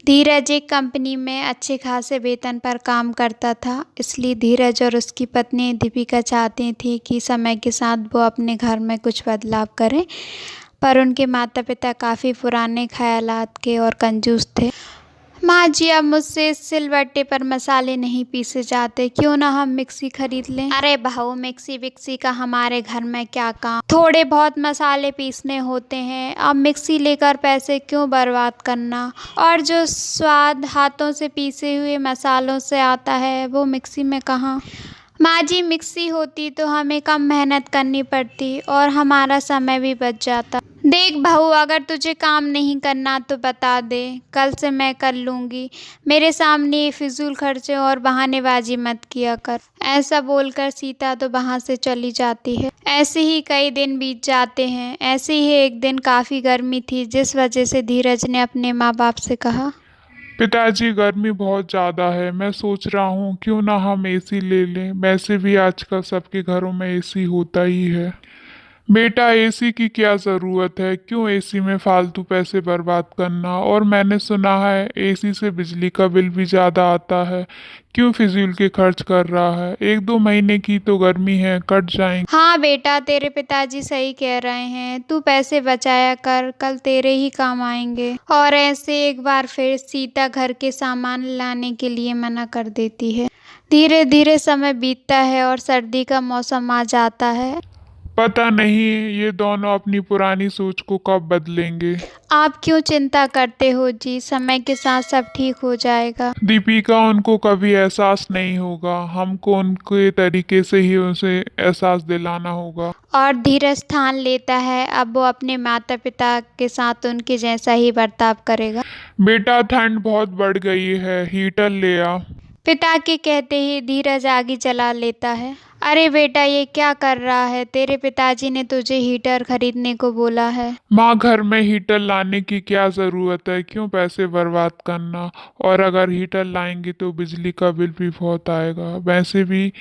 धीरज एक कंपनी में अच्छे खासे वेतन पर काम करता था, इसलिए धीरज और उसकी पत्नी दीपिका चाहती थी कि समय के साथ वो अपने घर में कुछ बदलाव करें, पर उनके माता-पिता काफ़ी पुराने ख़यालात के और कंजूस थे। माँ जी, अब मुझसे इस सिलबट्टे पर मसाले नहीं पीसे जाते, क्यों ना हम मिक्सी खरीद लें। अरे बहू, मिक्सी विक्सी का हमारे घर में क्या काम, थोड़े बहुत मसाले पीसने होते हैं। अब मिक्सी लेकर पैसे क्यों बर्बाद करना, और जो स्वाद हाथों से पीसे हुए मसालों से आता है वो मिक्सी में कहाँ। माँ जी, मिक्सी होती तो हमें कम मेहनत करनी पड़ती और हमारा समय भी बच जाता। देख बहू, अगर तुझे काम नहीं करना तो बता दे, कल से मैं कर लूँगी। मेरे सामने ये फिजूल खर्चे और बहानेबाजी मत किया कर। ऐसा बोलकर सीता तो वहाँ से चली जाती है। ऐसे ही कई दिन बीत जाते हैं। ऐसे ही एक दिन काफ़ी गर्मी थी, जिस वजह से धीरज ने अपने माँ बाप से कहा, पिताजी, गर्मी बहुत ज़्यादा है। मैं सोच रहा हूँ क्यों ना हम एसी ले लें। वैसे भी आजकल सबके घरों में एसी होता ही है। बेटा, एसी की क्या ज़रूरत है? क्यों एसी में फालतू पैसे बर्बाद करना? और मैंने सुना है एसी से बिजली का बिल भी ज़्यादा आता है। क्यों फिजूल के खर्च कर रहा है? 1-2 महीने की तो गर्मी है, कट जाएंगे। हाँ बेटा, तेरे पिताजी सही कह रहे हैं। तू पैसे बचाया कर, कल तेरे ही काम आएंगे। और ऐसे एक बार फिर सीता घर के सामान लाने के लिए मना कर देती है। धीरे धीरे समय बीतता है और सर्दी का मौसम आ जाता है। पता नहीं ये दोनों अपनी पुरानी सोच को कब बदलेंगे। आप क्यों चिंता करते हो जी, समय के साथ सब ठीक हो जाएगा। दीपिका, उनको कभी एहसास नहीं होगा। हमको उनके तरीके से ही उसे एहसास दिलाना होगा। और धीरज ठान लेता है अब वो अपने माता पिता के साथ उनके जैसा ही बर्ताव करेगा। बेटा, ठंड बहुत बढ़ गई है, हीटर ले आ। पिता के कहते ही धीरज आगे चला लेता है। अरे बेटा, ये क्या कर रहा है? तेरे पिताजी ने तुझे हीटर खरीदने को बोला है। माँ, घर में हीटर लाने की क्या ज़रूरत है? क्यों पैसे बर्बाद करना? और अगर हीटर लाएंगे तो बिजली का बिल भी बहुत आएगा। वैसे भी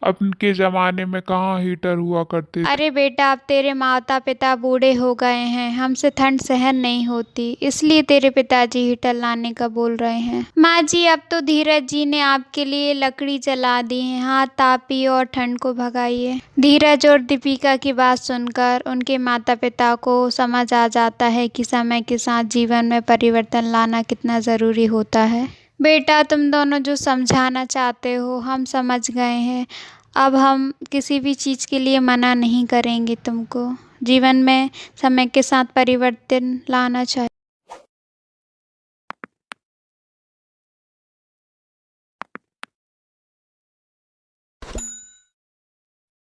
अब के ज़माने में कहाँ हीटर हुआ करते थे। अरे बेटा, अब तेरे माता पिता बूढ़े हो गए हैं, हमसे ठंड सहन नहीं होती, इसलिए तेरे पिताजी हीटर लाने का बोल रहे हैं। माँ जी, अब तो धीरज जी ने आपके लिए लकड़ी जला दी है, हाथ तापिए और ठंड को भगाइए। धीरज और दीपिका की बात सुनकर उनके माता पिता को समझ आ जाता है कि समय के साथ जीवन में परिवर्तन लाना कितना ज़रूरी होता है। बेटा, तुम दोनों जो समझाना चाहते हो हम समझ गए हैं। अब हम किसी भी चीज़ के लिए मना नहीं करेंगे तुमको। जीवन में समय के साथ परिवर्तन लाना चाहिए।